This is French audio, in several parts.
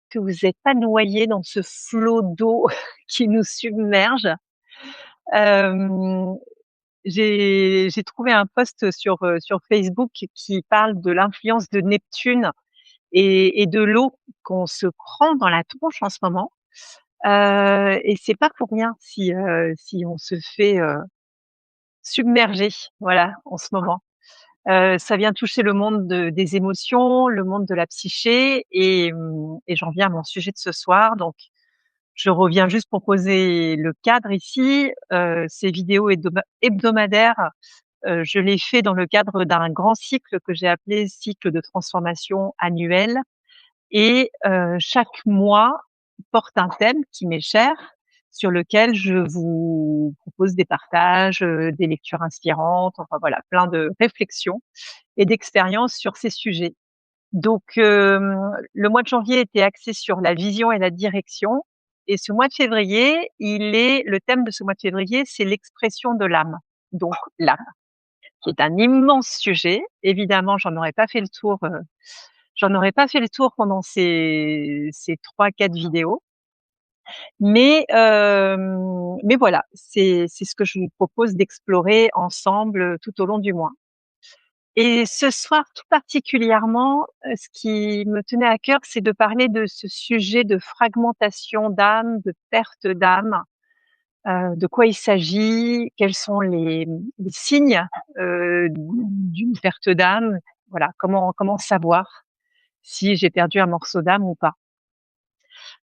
que vous êtes pas noyés dans ce flot d'eau qui nous submerge. Hem, j'ai trouvé un post sur Facebook qui parle de l'influence de Neptune et de l'eau qu'on se prend dans la tronche en ce moment. Et c'est pas pour rien si on se fait, submerger, voilà, en ce moment. Ça vient toucher le monde des émotions, le monde de la psyché et j'en viens à mon sujet de ce soir. Donc je reviens juste pour poser le cadre ici. Ces vidéos hebdomadaires, je les fais dans le cadre d'un grand cycle que j'ai appelé cycle de transformation annuel et chaque mois porte un thème qui m'est cher, sur lequel je vous propose des partages, des lectures inspirantes, enfin voilà, plein de réflexions et d'expériences sur ces sujets. Donc le mois de janvier était axé sur la vision et la direction et ce mois de février, le thème de ce mois de février, c'est l'expression de l'âme. Donc l'âme, qui est un immense sujet. Évidemment, j'en aurais pas fait le tour pendant ces 3-4 vidéos. Mais voilà, c'est ce que je vous propose d'explorer ensemble tout au long du mois. Et ce soir, tout particulièrement, ce qui me tenait à cœur, c'est de parler de ce sujet de fragmentation d'âme, de perte d'âme, de quoi il s'agit, quels sont les signes, d'une perte d'âme. Voilà, comment savoir si j'ai perdu un morceau d'âme ou pas.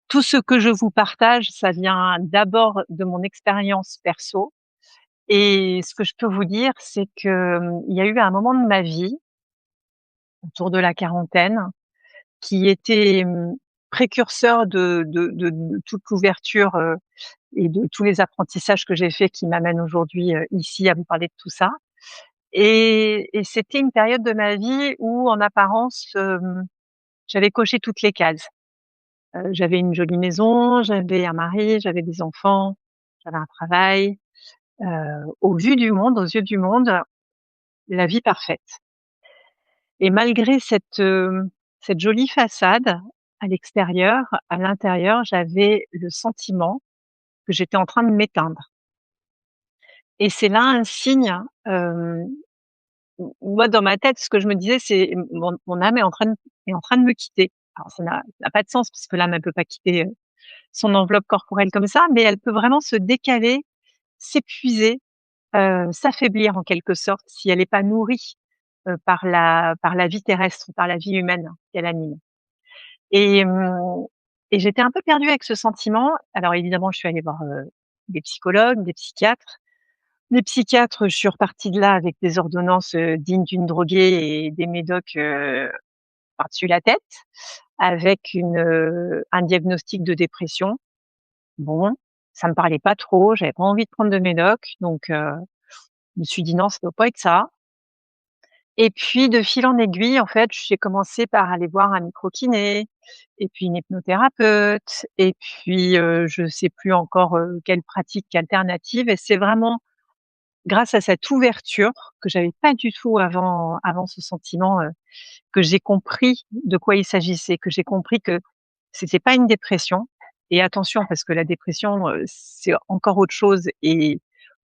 Tout ce que je vous partage, ça vient d'abord de mon expérience perso et ce que je peux vous dire, c'est que, il y a eu un moment de ma vie, autour de la quarantaine, qui était, précurseur de toute l'ouverture, et de tous les apprentissages que j'ai faits qui m'amènent aujourd'hui, ici à vous parler de tout ça. Et c'était une période de ma vie où en apparence, j'avais coché toutes les cases. J'avais une jolie maison, j'avais un mari, j'avais des enfants, j'avais un travail, aux yeux du monde, la vie parfaite. Et malgré cette jolie façade à l'extérieur, à l'intérieur, j'avais le sentiment que j'étais en train de m'éteindre. Et c'est là un signe, moi dans ma tête, ce que je me disais, c'est mon âme est en train de me quitter. Alors ça n'a pas de sens parce que l'âme elle peut pas quitter, son enveloppe corporelle comme ça, mais elle peut vraiment se décaler, s'épuiser, s'affaiblir en quelque sorte si elle est pas nourrie, par la vie terrestre, par la vie humaine qu'elle anime. Et hem et j'étais un peu perdue avec ce sentiment. Alors évidemment, je suis allée voir, des psychologues, des psychiatres. Les psychiatres, je suis repartie de là avec des ordonnances, dignes d'une droguée et des médocs, par-dessus la tête, avec un diagnostic de dépression. Bon, ça me parlait pas trop, j'avais pas envie de prendre de médoc, donc je me suis dit: «Non, ça doit pas être ça». Et puis de fil en aiguille, en fait, j'ai commencé par aller voir un micro-kiné et puis une hypnothérapeute et puis, je sais plus encore, quelle pratique alternative et c'est vraiment grâce à cette ouverture que j'avais pas du tout avant ce sentiment, que j'ai compris de quoi il s'agissait, que j'ai compris que c'était pas une dépression et attention parce que la dépression, c'est encore autre chose et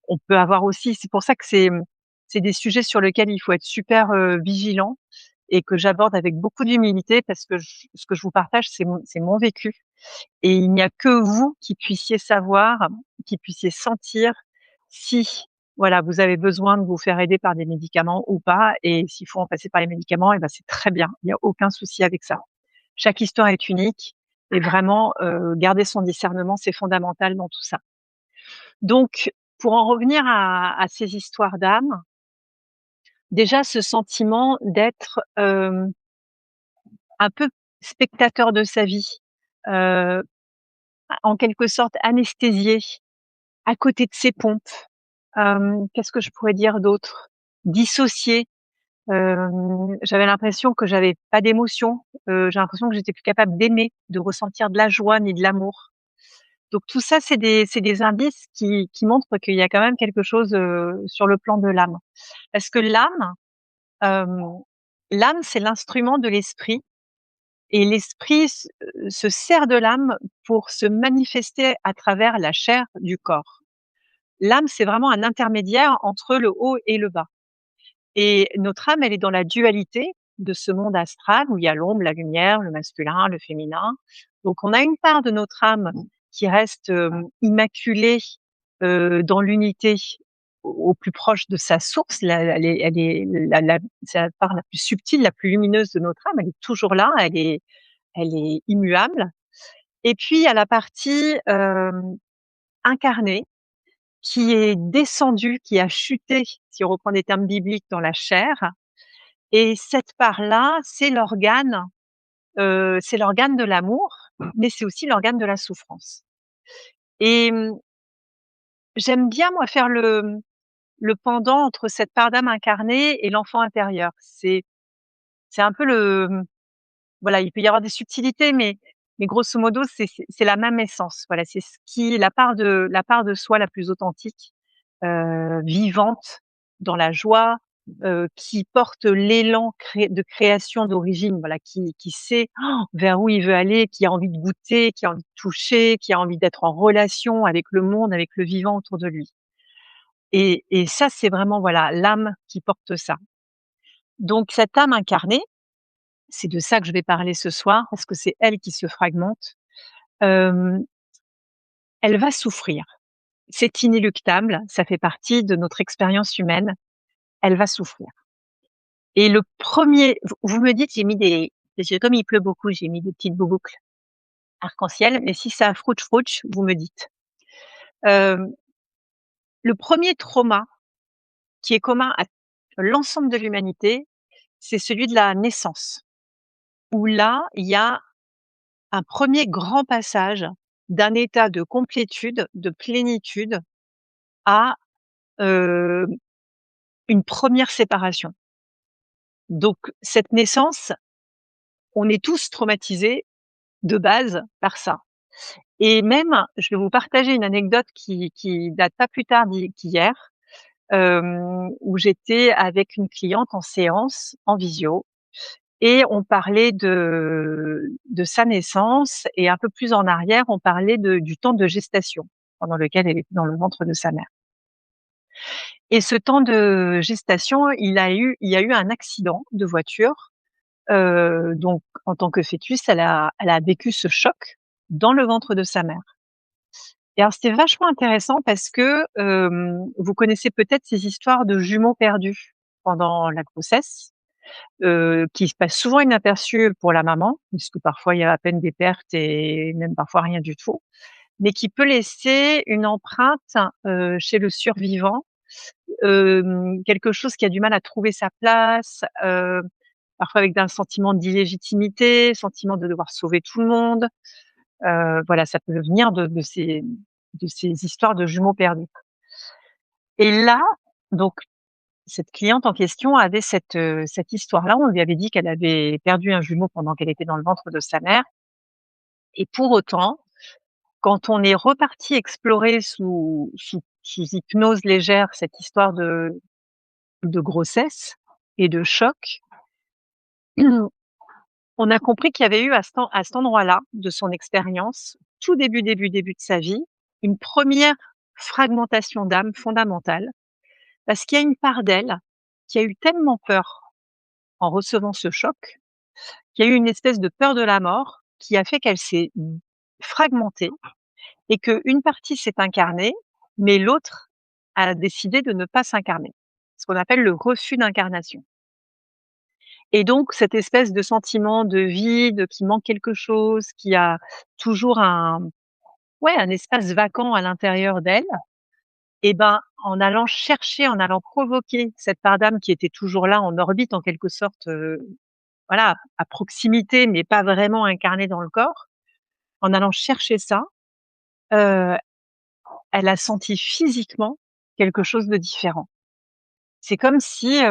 on peut avoir aussi c'est pour ça que c'est des sujets sur lesquels il faut être super, vigilant et que j'aborde avec beaucoup d'humilité parce que ce que je vous partage, c'est mon vécu et il n'y a que vous qui puissiez savoir, qui puissiez sentir si, voilà, vous avez besoin de vous faire aider par des médicaments ou pas et s'il faut en passer par les médicaments et ben, c'est très bien. Il y a aucun souci avec ça. Chaque histoire est unique et vraiment, garder son discernement, c'est fondamental dans tout ça. Donc pour en revenir à ces histoires d'âme, déjà ce sentiment d'être, un peu spectateur de sa vie, heu, en quelque sorte anesthésié, à côté de ses pompes. Qu'est-ce que je pourrais dire d'autre? Dissocié. J'avais l'impression que j'avais pas d'émotion, j'ai l'impression que j'étais plus capable d'aimer, de ressentir de la joie ni de l'amour. Donc tout ça, c'est des indices qui montrent qu'il y a quand même quelque chose, sur le plan de l'âme. Parce que l'âme, hem, l'âme, c'est l'instrument de l'esprit et l'esprit se sert de l'âme pour se manifester à travers la chair du corps. L'âme, c'est vraiment un intermédiaire entre le haut et le bas. Et notre âme, elle est dans la dualité de ce monde astral où il y a l'ombre, la lumière, le masculin, le féminin. Donc on a une part de notre âme qui reste, immaculée, dans l'unité au plus proche de sa source. Elle est c'est la part la plus subtile, la plus lumineuse de notre âme. Elle est toujours là, elle est immuable. Et puis il y a la partie, incarnée qui est descendue, qui a chuté, si on reprend des termes bibliques, dans la chair. Et cette part-là, c'est l'organe de l'amour, mais c'est aussi l'organe de la souffrance. Et j'aime bien moi faire le pendant entre cette part d'âme incarnée et l'enfant intérieur. C'est un peu voilà, il peut y avoir des subtilités, mais grosso modo, c'est la même essence. Voilà, c'est ce qui la part de soi la plus authentique, vivante, dans la joie, qui porte l'élan de création d'origine, voilà, qui sait vers où il veut aller, qui a envie de goûter, qui a envie de toucher, qui a envie d'être en relation avec le monde, avec le vivant autour de lui. Et ça, c'est vraiment, voilà, l'âme qui porte ça. Donc cette âme incarnée, c'est de ça que je vais parler ce soir, parce que c'est elle qui se fragmente. Hem, Elle va souffrir. C'est inéluctable, ça fait partie de notre expérience humaine. Elle va souffrir. Et le premier, vous me dites, j'ai mis des parce que comme il pleut beaucoup, j'ai mis des petites boucles arc-en-ciel, mais si ça frouche frouche, vous me dites. Hem, le premier trauma qui est commun à l'ensemble de l'humanité, c'est celui de la naissance, où là, il y a un premier grand passage d'un état de complétude, de plénitude à, heu, une première séparation. Donc cette naissance, on est tous traumatisés de base par ça. Et même, je vais vous partager une anecdote qui date pas plus tard qu'hier, où j'étais avec une cliente en séance, en visio, et on parlait de sa naissance, et un peu plus en arrière, on parlait du temps de gestation pendant lequel elle était dans le ventre de sa mère. Et ce temps de gestation, il y a eu un accident de voiture. Donc en tant que fœtus, elle a vécu ce choc dans le ventre de sa mère. Et alors c'était vachement intéressant parce que, vous connaissez peut-être ces histoires de jumeaux perdus pendant la grossesse, qui se passent souvent inaperçues pour la maman, puisque parfois il y a à peine des pertes et même parfois rien du tout, mais qui peut laisser une empreinte, chez le survivant, quelque chose qui a du mal à trouver sa place, parfois avec un sentiment d'illégitimité, sentiment de devoir sauver tout le monde. Voilà, ça peut venir de ces histoires de jumeaux perdus. Et là, donc cette cliente en question avait cette histoire-là. On lui avait dit qu'elle avait perdu un jumeau pendant qu'elle était dans le ventre de sa mère, et pour autant, quand on est reparti explorer sous hypnose légère cette histoire de grossesse et de choc, on a compris qu'il y avait eu à cet endroit-là de son expérience, tout début de sa vie, une première fragmentation d'âme fondamentale, parce qu'il y a une part d'elle qui a eu tellement peur en recevant ce choc, qu'il y a eu une espèce de peur de la mort qui a fait qu'elle s'est fragmentée, et qu'une partie s'est incarnée, mais l'autre a décidé de ne pas s'incarner. Ce qu'on appelle le refus d'incarnation. Et donc cette espèce de sentiment de vide, qu'il manque quelque chose, qui a toujours un espace vacant à l'intérieur d'elle, et ben, en allant chercher, en allant provoquer cette part d'âme qui était toujours là en orbite en quelque sorte, voilà, à proximité, mais pas vraiment incarnée dans le corps, en allant chercher ça, heu, elle a senti physiquement quelque chose de différent. C'est comme si,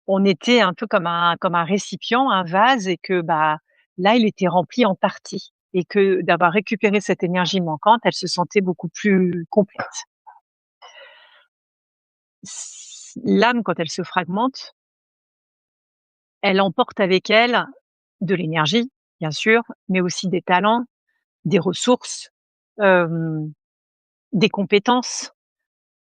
on était un peu comme un récipient, un vase, et que, bah, là, il était rempli en partie, et que d'avoir récupéré cette énergie manquante, elle se sentait beaucoup plus complète. L'âme, quand elle se fragmente, elle emporte avec elle de l'énergie, bien sûr, mais aussi des talents, des ressources, hem, des compétences,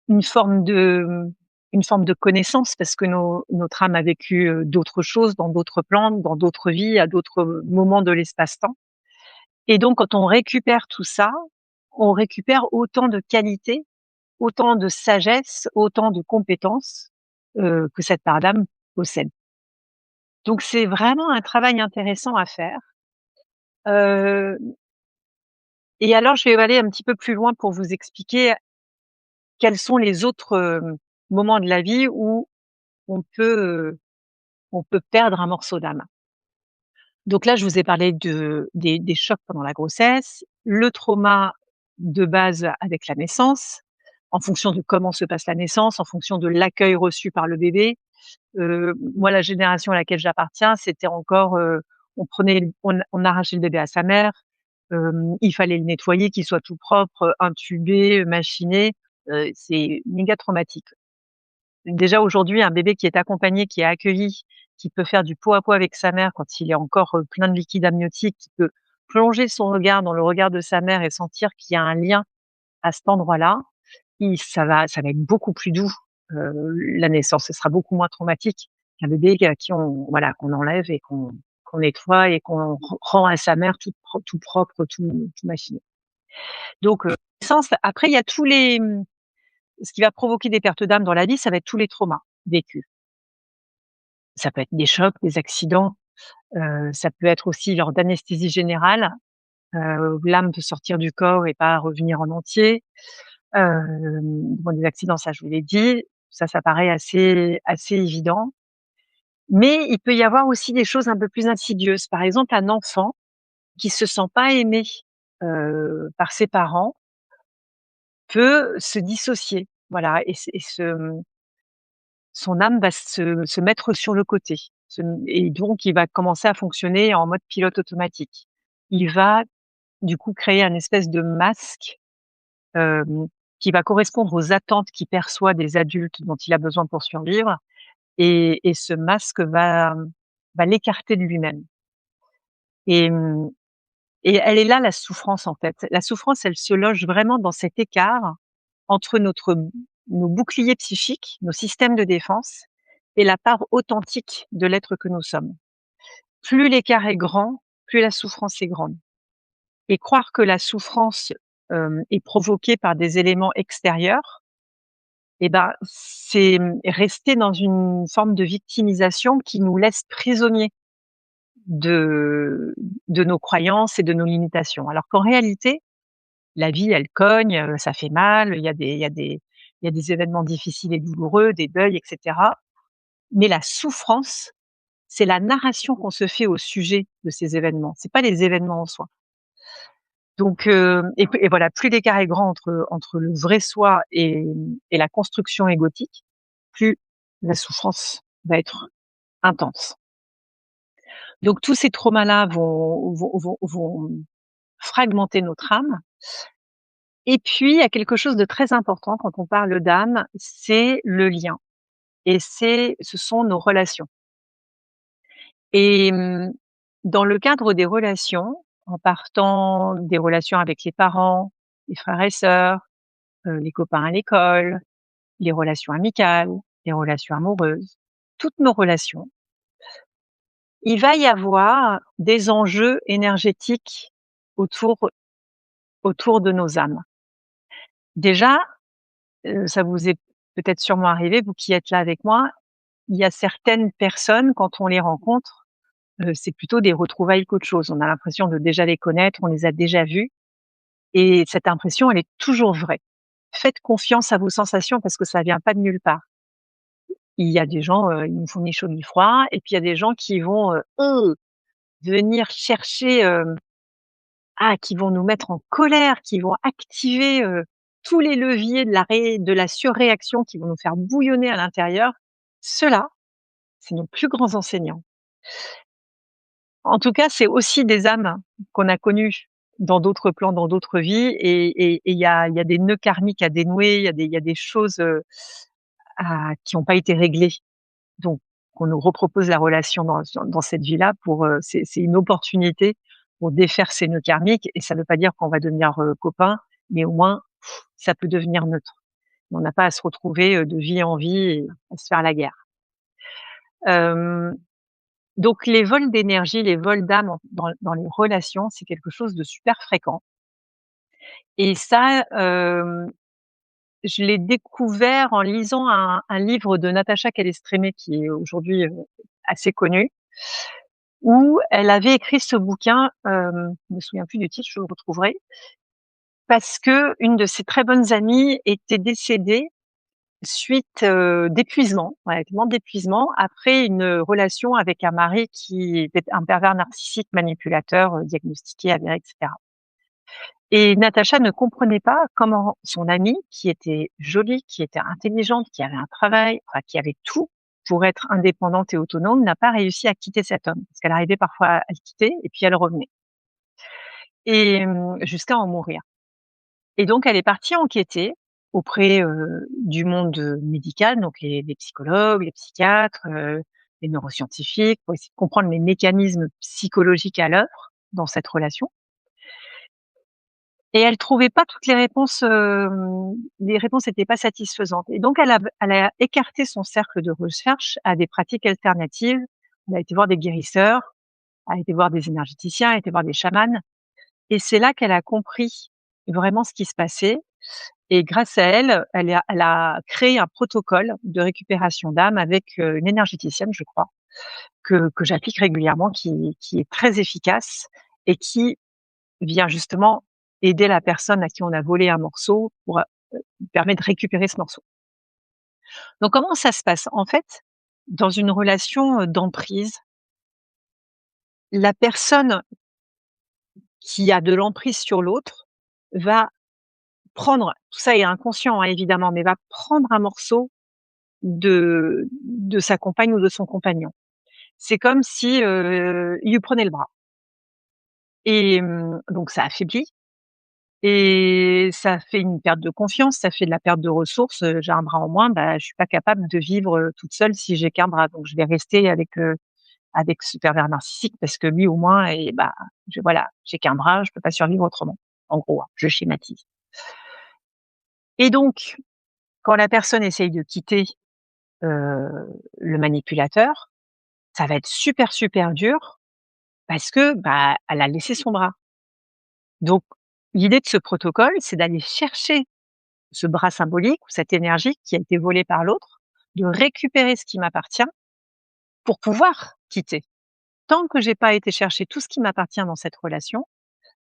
une forme de une forme de connaissance parce que notre âme a vécu, d'autres choses dans d'autres plans, dans d'autres vies, à d'autres moments de l'espace-temps et donc quand on récupère tout ça, on récupère autant de qualités, autant de sagesse, autant de compétences, que cette part d'âme possède. Donc c'est vraiment un travail intéressant à faire. Heu et alors je vais aller un petit peu plus loin pour vous expliquer quels sont les autres, moments de la vie où on peut, on peut perdre un morceau d'âme. Donc là, je vous ai parlé des chocs pendant la grossesse, le trauma de base avec la naissance, en fonction de comment se passe la naissance, en fonction de l'accueil reçu par le bébé. Moi, la génération à laquelle j'appartiens, c'était encore, on arrachait le bébé à sa mère, il fallait le nettoyer, qu'il soit tout propre, intubé, machiné, c'est méga traumatique. Déjà aujourd'hui, un bébé qui est accompagné, qui est accueilli, qui peut faire du pot à pot avec sa mère quand il est encore, plein de liquide amniotique, qui peut plonger son regard dans le regard de sa mère et sentir qu'il y a un lien à cet endroit-là, ça va être beaucoup plus doux, la naissance. Ce sera beaucoup moins traumatique qu'un bébé à qui qu'on enlève et qu'on nettoie et qu'on rend à sa mère tout propre, tout machiné. Donc, naissance, après il y a ce qui va provoquer des pertes d'âme dans la vie, ça va être tous les traumas vécus. Ça peut être des chocs, des accidents, ça peut être aussi lors d'anesthésie générale, où l'âme peut sortir du corps et pas revenir en entier. Bon, des accidents, ça je vous l'ai dit, ça paraît assez évident. Mais il peut y avoir aussi des choses un peu plus insidieuses. Par exemple, un enfant qui se sent pas aimé, par ses parents peut se dissocier, voilà son âme va se mettre sur le côté. Et donc il va commencer à fonctionner en mode pilote automatique. Il va du coup créer un espèce de masque, hem, qui va correspondre aux attentes qu'il perçoit des adultes dont il a besoin pour survivre et ce masque va l'écarter de lui-même et mmh et elle est là la souffrance en fait. La souffrance, elle se loge vraiment dans cet écart entre nos boucliers psychiques, nos systèmes de défense et la part authentique de l'être que nous sommes. Plus l'écart est grand, plus la souffrance est grande. Et croire que la souffrance, est provoquée par des éléments extérieurs, et ben, c'est, rester dans une forme de victimisation qui nous laisse prisonniers de de nos croyances et de nos limitations. Alors qu'en réalité, la vie, elle cogne, ça fait mal, il y a des événements difficiles et douloureux, des deuils et cetera. Mais la souffrance, c'est la narration qu'on se fait au sujet de ces événements, c'est pas les événements en soi. Donc et voilà, plus l'écart est grand entre le vrai soi et la construction égotique, plus la souffrance va être intense. Donc tous ces traumas-là vont fragmenter notre âme et puis il y a quelque chose de très important quand on parle d'âme, c'est le lien et ce sont nos relations et dans le cadre des relations, en partant des relations avec les parents, les frères et sœurs, les copains à l'école, les relations amicales, les relations amoureuses, toutes nos relations, il va y avoir des enjeux énergétiques autour autour de nos âmes. Déjà, ça vous est peut-être sûrement arrivé, vous qui êtes là avec moi, il y a certaines personnes, quand on les rencontre, c'est plutôt des retrouvailles qu'autre chose. On a l'impression de déjà les connaître, on les a déjà vus et cette impression, elle est toujours vraie. Faites confiance à vos sensations parce que ça vient pas de nulle part. Il y a des gens, ils nous font ni chaud ni froid et puis il y a des gens qui vont, venir chercher, qui vont nous mettre en colère, qui vont activer, tous les leviers de la surréaction, qui vont nous faire bouillonner à l'intérieur. Ceux-là, c'est nos plus grands enseignants. En tout cas, c'est aussi des âmes qu'on a connues dans d'autres plans, dans d'autres vies et il y a des nœuds karmiques à dénouer, il y a des choses, qui ont pas été réglées. Donc qu'on nous repropose la relation dans cette vie-là pour, c'est une opportunité pour défaire ces nœuds karmiques et ça veut pas dire qu'on va devenir, copains, mais au moins ça peut devenir neutre. On n'a pas à se retrouver, de vie en vie et à se faire la guerre. Hem, donc les vols d'énergie, les vols d'âme dans les relations, c'est quelque chose de super fréquent et ça, je l'ai découvert en lisant un livre de Natacha Calestrémé qui est aujourd'hui, assez connu, où elle avait écrit ce bouquin, je me souviens plus du titre, je le retrouverai, parce qu'une de ses très bonnes amies était décédée suite, d'épuisement, ouais, vraiment d'épuisement après une relation avec un mari qui était un pervers narcissique manipulateur, diagnostiqué, avéré et cetera. Et Natacha ne comprenait pas comment son amie, qui était jolie, qui était intelligente, qui avait un travail, enfin qui avait tout pour être indépendante et autonome, n'a pas réussi à quitter cet homme. Parce qu'elle arrivait parfois à le quitter et puis elle revenait et jusqu'à en mourir. Et donc elle est partie enquêter auprès, du monde, médical, donc les psychologues, les psychiatres, les neuroscientifiques, pour essayer de comprendre les mécanismes psychologiques à l'œuvre dans cette relation. Et elle trouvait pas toutes les réponses étaient pas satisfaisantes et donc elle a écarté son cercle de recherche à des pratiques alternatives. Elle a été voir des guérisseurs, elle a été voir des énergéticiens, elle a été voir des chamans et c'est là qu'elle a compris vraiment ce qui se passait et grâce à elle, elle a créé un protocole de récupération d'âme avec, une énergéticienne, je crois, que j'applique régulièrement, qui est très efficace et qui vient justement aider la personne à qui on a volé un morceau pour, lui permettre de récupérer ce morceau. Donc comment ça se passe? En fait, dans une relation, d'emprise, la personne qui a de l'emprise sur l'autre va prendre, tout ça est inconscient, hein, évidemment, mais va prendre un morceau de sa compagne ou de son compagnon. C'est comme si, il lui prenait le bras et donc ça affaiblit. Et ça fait une perte de confiance, ça fait de la perte de ressources, j'ai un bras en moins, bah, je suis pas capable de vivre, toute seule si j'ai qu'un bras. Donc je vais rester avec ce pervers narcissique parce que lui au moins bah, voilà, j'ai qu'un bras, je peux pas survivre autrement. En gros, hein, je schématise. Et donc, quand la personne essaye de quitter, le manipulateur, ça va être super, super dur parce que, bah, elle a laissé son bras. Donc l'idée de ce protocole, c'est d'aller chercher ce bras symbolique ou cette énergie qui a été volée par l'autre, de récupérer ce qui m'appartient pour pouvoir quitter. Tant que j'ai pas été chercher tout ce qui m'appartient dans cette relation,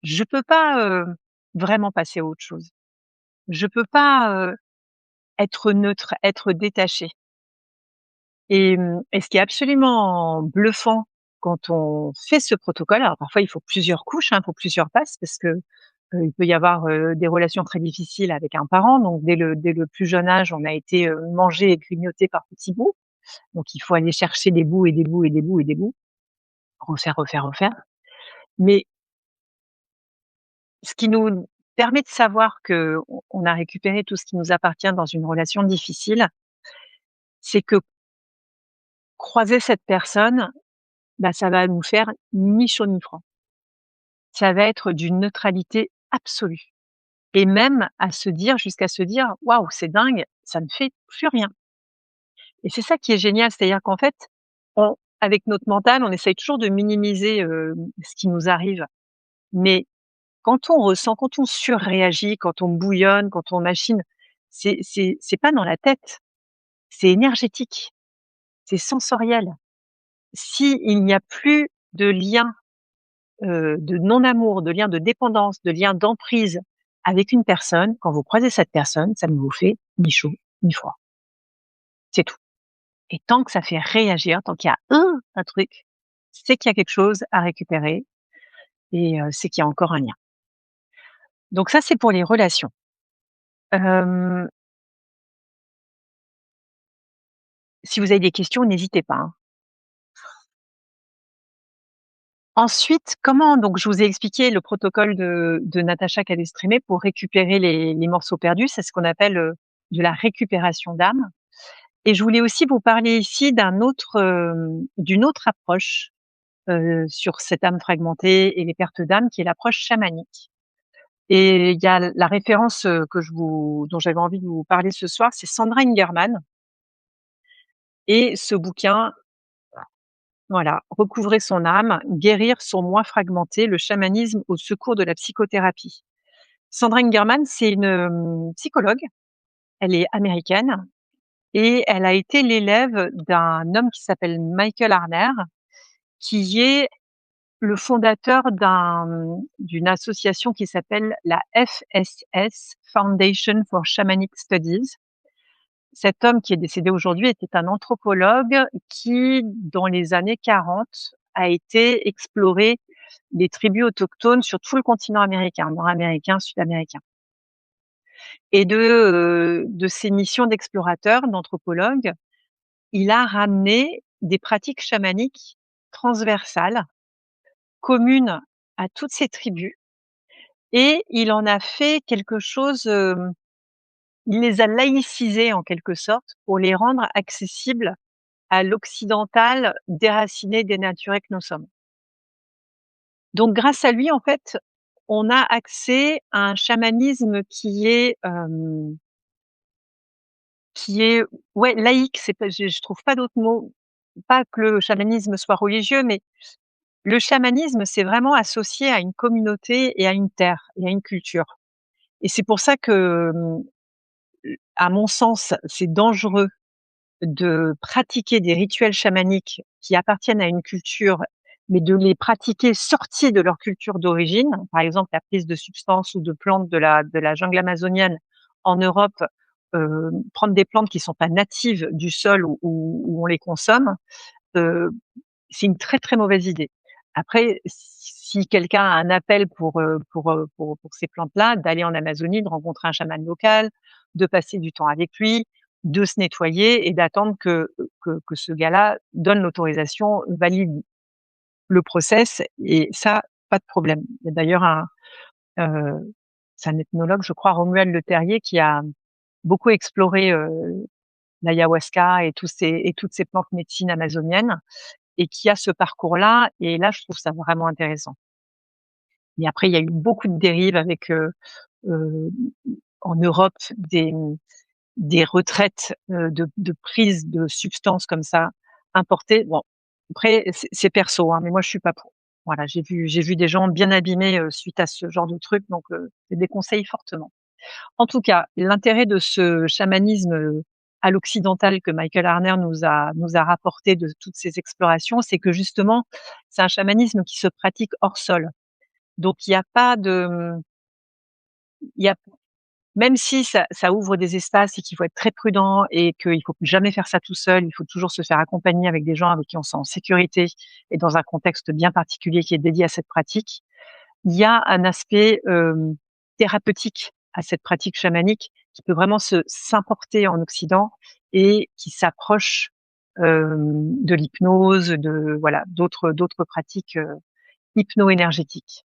je peux pas, vraiment passer à autre chose. Je peux pas, être neutre, être détachée et ce qui est absolument bluffant quand on fait ce protocole, alors parfois il faut plusieurs couches, hein, il faut plusieurs passes parce que, il peut y avoir, des relations très difficiles avec un parent, donc dès le plus jeune âge, on a été, mangé et grignoté par petits bouts. Donc il faut aller chercher des bouts et des bouts et des bouts et des bouts, refaire, refaire, refaire. Mais ce qui nous permet de savoir qu'on a récupéré tout ce qui nous appartient dans une relation difficile, c'est que croiser cette personne, bah, ça va nous faire ni chaud ni froid. Ça va être d'une neutralité absolue et même jusqu'à se dire: «Waouh, c'est dingue, ça ne fait plus rien». Et c'est ça qui est génial, c'est-à-dire qu'en fait, avec notre mental, on essaye toujours de minimiser, ce qui nous arrive. Mais quand on ressent, quand on surréagit, quand on bouillonne, quand on machine, c'est pas dans la tête, c'est énergétique, c'est sensoriel. S'il n'y a plus de lien, de non-amour, de lien de dépendance, de lien d'emprise avec une personne, quand vous croisez cette personne, ça ne vous fait ni chaud ni froid. C'est tout. Et tant que ça fait réagir, tant qu'il y a un truc, c'est qu'il y a quelque chose à récupérer et c'est qu'il y a encore un lien. Donc ça, c'est pour les relations. Hem, si vous avez des questions, n'hésitez pas, hein. Ensuite, comment donc je vous ai expliqué le protocole de Natacha Calestrémé pour récupérer les morceaux perdus. C'est ce qu'on appelle, de la récupération d'âme Et je voulais aussi vous parler ici d'une autre approche, sur cette âme fragmentée et les pertes d'âme, qui est l'approche chamanique. Et il y a la référence, dont j'avais envie de vous parler ce soir, c'est Sandra Ingerman et ce bouquin, voilà, Recouvrer son âme, guérir son moi fragmenté, le chamanisme au secours de la psychothérapie. Sandra Ingerman, c'est une, psychologue, elle est américaine et elle a été l'élève d'un homme qui s'appelle Michael Harner, qui est le fondateur d'une association qui s'appelle la FSS, Foundation for Shamanic Studies. Cet homme qui est décédé aujourd'hui était un anthropologue qui, dans les années 40, a été explorer les tribus autochtones sur tout le continent américain, nord-américain, sud-américain. Et de ces missions d'explorateur, d'anthropologue, il a ramené des pratiques chamaniques transversales, communes à toutes ces tribus, et il en a fait quelque chose, il les a laïcisées en quelque sorte pour les rendre accessibles à l'occidental déraciné, dénaturé que nous sommes. Donc grâce à lui, en fait, on a accès à un chamanisme qui est ouais, laïque, c'est pas je trouve pas d'autres mots. Pas que le chamanisme soit religieux, mais le chamanisme, c'est vraiment associé à une communauté et à une terre et à une culture. Et c'est pour ça que, à mon sens, c'est dangereux de pratiquer des rituels chamaniques qui appartiennent à une culture, mais de les pratiquer sortis de leur culture d'origine. Par exemple, la prise de substances ou de plantes de la jungle amazonienne en Europe, prendre des plantes qui sont pas natives du sol où on les consomme, heu, c'est une très, très mauvaise idée. Après, si quelqu'un a un appel pour ces plantes-là, d'aller en Amazonie, de rencontrer un chaman local, de passer du temps avec lui, de se nettoyer et d'attendre que ce gars-là donne l'autorisation, valide le process, et ça, pas de problème. Il y a d'ailleurs heu, c'est un ethnologue, je crois, Romuald Le Terrier, qui a beaucoup exploré, l'ayahuasca et toutes ces plantes médecines amazoniennes, et qui a ce parcours-là, et là, je trouve ça vraiment intéressant. Mais après, il y a eu beaucoup de dérives avec, heu, en Europe, des retraites, de prise de substances comme ça, importées. Bon, après, c'est perso, hein, mais moi, je suis pas pour. Voilà, j'ai vu des gens bien abîmés, suite à ce genre de truc, donc je déconseille fortement. En tout cas, l'intérêt de ce chamanisme, à l'occidental, que Michael Harner nous a rapporté de toutes ces explorations, c'est que justement, c'est un chamanisme qui se pratique hors sol. Donc il y a pas de, il y a même si ça ouvre des espaces et qu'il faut être très prudent et qu'il faut jamais faire ça tout seul, il faut toujours se faire accompagner avec des gens avec qui on se sent en sécurité et dans un contexte bien particulier qui est dédié à cette pratique. Il y a un aspect, thérapeutique à cette pratique chamanique qui peut vraiment s'importer en Occident et qui s'approche, de l'hypnose, de voilà, d'autres pratiques, hypno-énergétiques.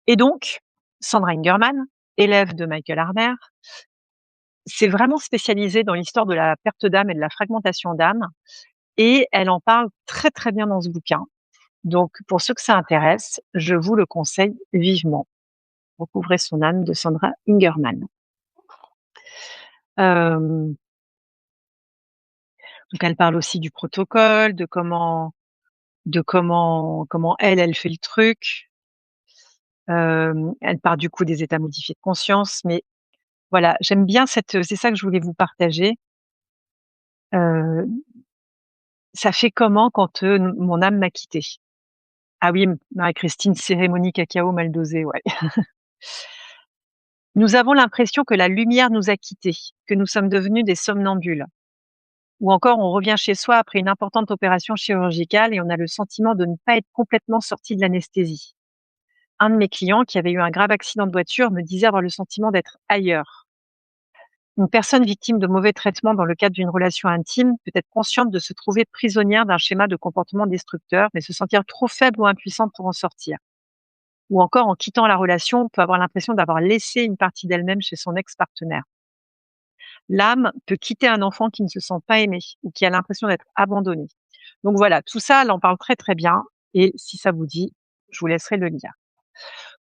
Et donc, Sandra Ingerman, élève de Michael Harner, s'est vraiment spécialisée dans l'histoire de la perte d'âme et de la fragmentation d'âme, et elle en parle très, très bien dans ce bouquin. Donc pour ceux que ça intéresse, je vous le conseille vivement. Recouvrer son âme de Sandra Ingerman. Donc elle parle aussi du protocole, de comment elle fait le truc. Elle parle du coup des états modifiés de conscience, mais voilà, j'aime bien c'est ça que je voulais vous partager. Heu, Ça fait comment quand, mon âme m'a quittée? Ah oui, Marie-Christine, cérémonie cacao mal dosée, ouais. Nous avons l'impression que la lumière nous a quittés, que nous sommes devenus des somnambules. Ou encore, on revient chez soi après une importante opération chirurgicale et on a le sentiment de ne pas être complètement sorti de l'anesthésie. Un de mes clients qui avait eu un grave accident de voiture me disait avoir le sentiment d'être ailleurs. Une personne victime de mauvais traitements dans le cadre d'une relation intime peut être consciente de se trouver prisonnière d'un schéma de comportement destructeur, mais se sentir trop faible ou impuissante pour en sortir. Ou encore, en quittant la relation, on peut avoir l'impression d'avoir laissé une partie d'elle-même chez son ex-partenaire. l'âme peut quitter un enfant qui ne se sent pas aimé ou qui a l'impression d'être abandonné. Donc voilà, tout ça, elle en parle très, très bien et si ça vous dit, je vous laisserai le lire.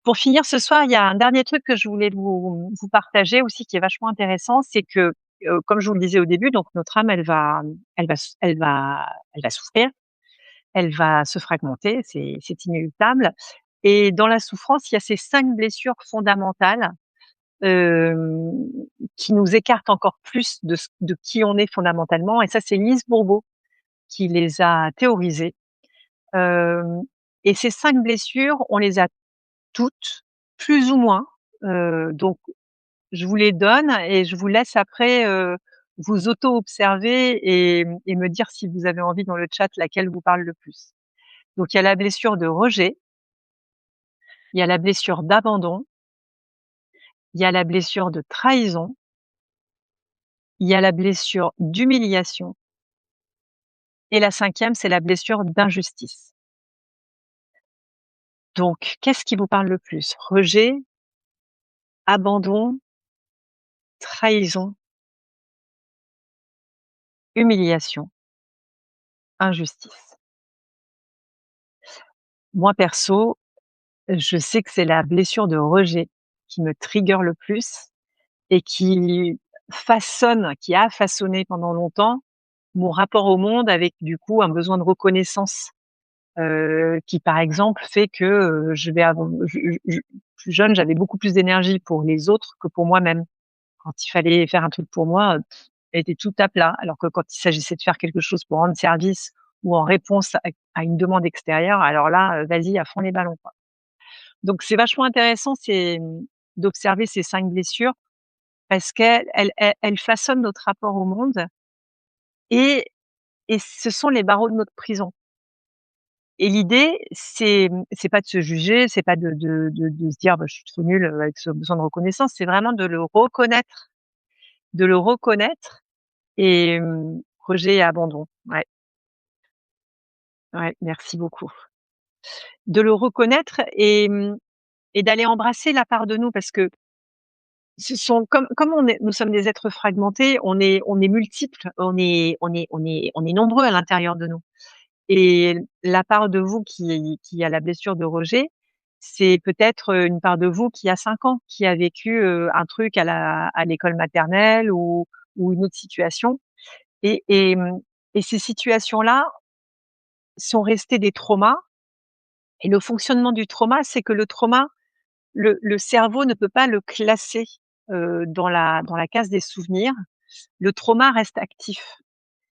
Pour finir ce soir, il y a un dernier truc que je voulais vous partager aussi qui est vachement intéressant, c'est que, comme je vous le disais au début, donc notre âme, elle va souffrir, elle va se fragmenter, c'est inéluctable et dans la souffrance, il y a ces 5 blessures fondamentales, hem, qui nous écartent encore plus de qui on est fondamentalement et ça, c'est Lise Bourbeau qui les a théorisées, hem et ces 5 blessures, on les a toutes, plus ou moins, donc je vous les donne et je vous laisse après, vous auto-observer et me dire si vous avez envie dans le chat laquelle vous parle le plus. Donc il y a la blessure de rejet, il y a la blessure d'abandon, il y a la blessure de trahison, il y a la blessure d'humiliation et la 5e, c'est la blessure d'injustice. Donc qu'est-ce qui vous parle le plus? Rejet, abandon, trahison, humiliation, injustice. Moi perso, je sais que c'est la blessure de rejet qui me trigger le plus et qui a façonné pendant longtemps mon rapport au monde avec du coup un besoin de reconnaissance, qui par exemple fait que, je vais avoir je plus jeune, j'avais beaucoup plus d'énergie pour les autres que pour moi-même. Quand il fallait faire un truc pour moi, elle était tout à plat, alors que quand il s'agissait de faire quelque chose pour rendre service ou en réponse à une demande extérieure, alors là, vas-y à fond les ballons, quoi. Donc c'est vachement intéressant, d'observer ces 5 blessures parce qu'elles façonnent notre rapport au monde et ce sont les barreaux de notre prison et l'idée, c'est pas de se juger, c'est pas de se dire: «Bah, je suis trop nul, avec ce besoin de reconnaissance», c'est vraiment de le reconnaître et rejet et abandon. Ouais, ouais, merci beaucoup. De le reconnaître et d'aller embrasser la part de nous parce que ce sont comme nous sommes des êtres fragmentés, on est multiples, on est nombreux à l'intérieur de nous et la part de vous qui a la blessure de rejet, c'est peut-être, une part de vous qui a 5 ans, qui a vécu, un truc à l'école maternelle ou une autre situation et ces situations-là sont restées des traumas et le fonctionnement du trauma, c'est que le trauma, le cerveau ne peut pas le classer, dans la case des souvenirs. Le trauma reste actif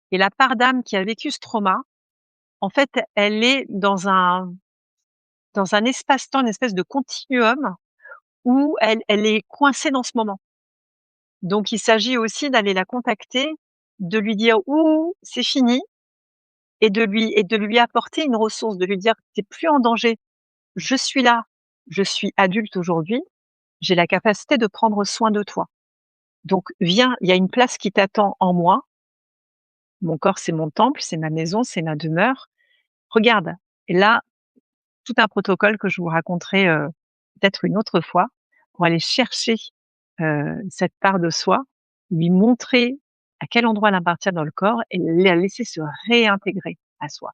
et la part d'âme qui a vécu ce trauma, en fait, elle est dans un espace-temps, une espèce de continuum où elle est coincée dans ce moment. Donc il s'agit aussi d'aller la contacter, de lui dire: «Ouh, c'est fini» et de lui apporter une ressource, de lui dire: «Tu es plus en danger, je suis là, je suis adulte aujourd'hui, j'ai la capacité de prendre soin de toi. Donc viens, il y a une place qui t'attend en moi. Mon corps, c'est mon temple, c'est ma maison, c'est ma demeure. Regarde». Et là, tout un protocole que je vous raconterai, peut-être une autre fois pour aller chercher, cette part de soi, lui montrer à quel endroit elle appartient dans le corps et la laisser se réintégrer à soi.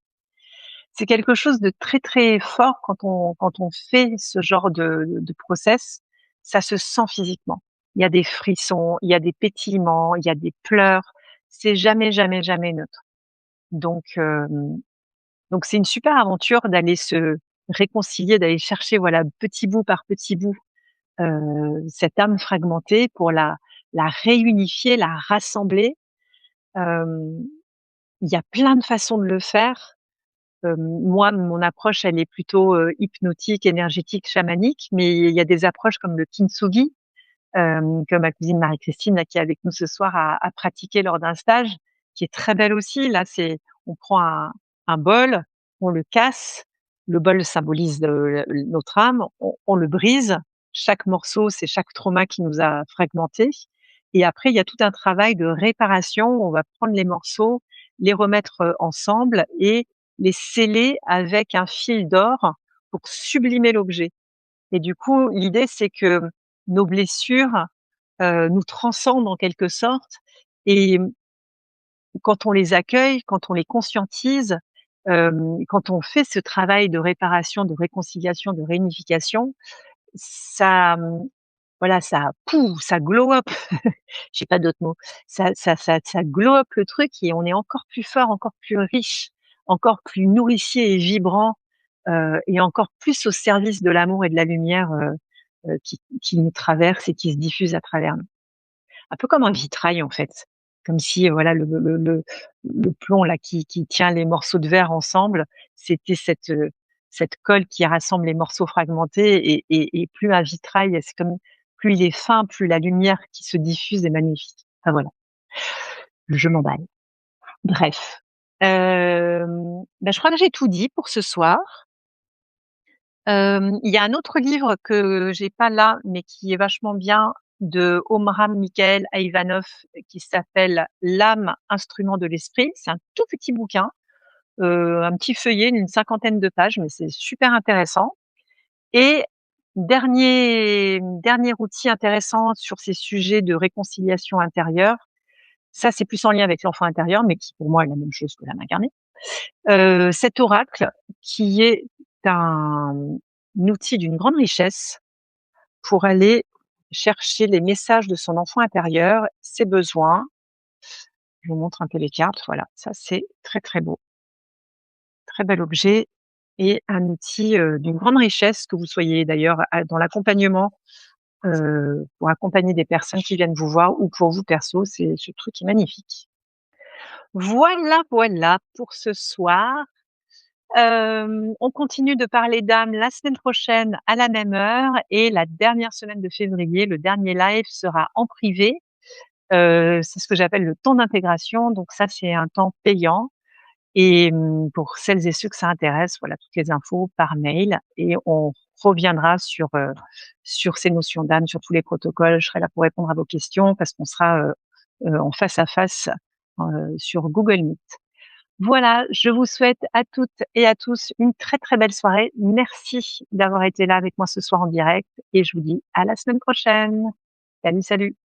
C'est quelque chose de très, très fort quand on fait ce genre de process, ça se sent physiquement. Il y a des frissons, il y a des pétillements, il y a des pleurs. C'est jamais, jamais, jamais neutre. Donc c'est une super aventure d'aller se réconcilier, d'aller chercher, voilà, petit bout par petit bout, cette âme fragmentée pour la réunifier, la rassembler. Hem, il y a plein de façons de le faire. Moi, mon approche, elle est plutôt, hypnotique, énergétique, chamanique, mais il y a des approches comme le kintsugi, que ma cousine Marie-Christine, là, qui est avec nous ce soir, a pratiqué lors d'un stage, qui est très belle aussi. Là, c'est on prend un bol, on le casse, le bol symbolise notre âme, on le brise. Chaque morceau, c'est chaque trauma qui nous a fragmentés et après il y a tout un travail de réparation. On va prendre les morceaux, les remettre, ensemble et les sceller avec un fil d'or pour sublimer l'objet et du coup, l'idée, c'est que nos blessures, nous transcendent en quelque sorte et quand on les accueille, quand on les conscientise, quand on fait ce travail de réparation, de réconciliation, de réunification, ça, voilà, ça glow up. J'ai pas d'autres mots. Ça glow up le truc et on est encore plus fort, encore plus riche, encore plus nourricier et vibrant, et encore plus au service de l'amour et de la lumière, qui nous traverse et qui se diffuse à travers nous. Un peu comme un vitrail en fait, comme si, voilà le plomb là qui tient les morceaux de verre ensemble, c'était cette colle qui rassemble les morceaux fragmentés et plus un vitrail, c'est comme plus il est fin, plus la lumière qui se diffuse est magnifique. Enfin voilà, je m'emballe. Bref, je crois que j'ai tout dit pour ce soir. Il y a un autre livre que j'ai pas là, mais qui est vachement bien de Omram Mikhaël Aïvanov qui s'appelle «L'âme, instrument de l'esprit». C'est un tout petit bouquin, un petit feuillet d'une 50aine de pages, mais c'est super intéressant et dernier outil intéressant sur ces sujets de réconciliation intérieure, ça c'est plus en lien avec l'enfant intérieur, mais qui pour moi est la même chose que l'âme incarnée. Cet oracle qui est un outil d'une grande richesse pour aller chercher les messages de son enfant intérieur, ses besoins. Je vous montre un peu les cartes, voilà, ça c'est très, très beau. Très bel objet et un outil, d'une grande richesse, que vous soyez d'ailleurs dans l'accompagnement, pour accompagner des personnes qui viennent vous voir ou pour vous perso, ce truc est magnifique. Voilà, voilà pour ce soir. On continue de parler d'âme la semaine prochaine à la même heure et la dernière semaine de février, le dernier live sera en privé. C'est ce que j'appelle le temps d'intégration, donc ça, c'est un temps payant et pour celles et ceux que ça intéresse, voilà, toutes les infos par mail et on reviendra sur ces notions d'âme, sur tous les protocoles. Je serai là pour répondre à vos questions parce qu'on sera, en face à face, sur Google Meet. Voilà, je vous souhaite à toutes et à tous une très, très belle soirée. Merci d'avoir été là avec moi ce soir en direct et je vous dis à la semaine prochaine. Salut, salut.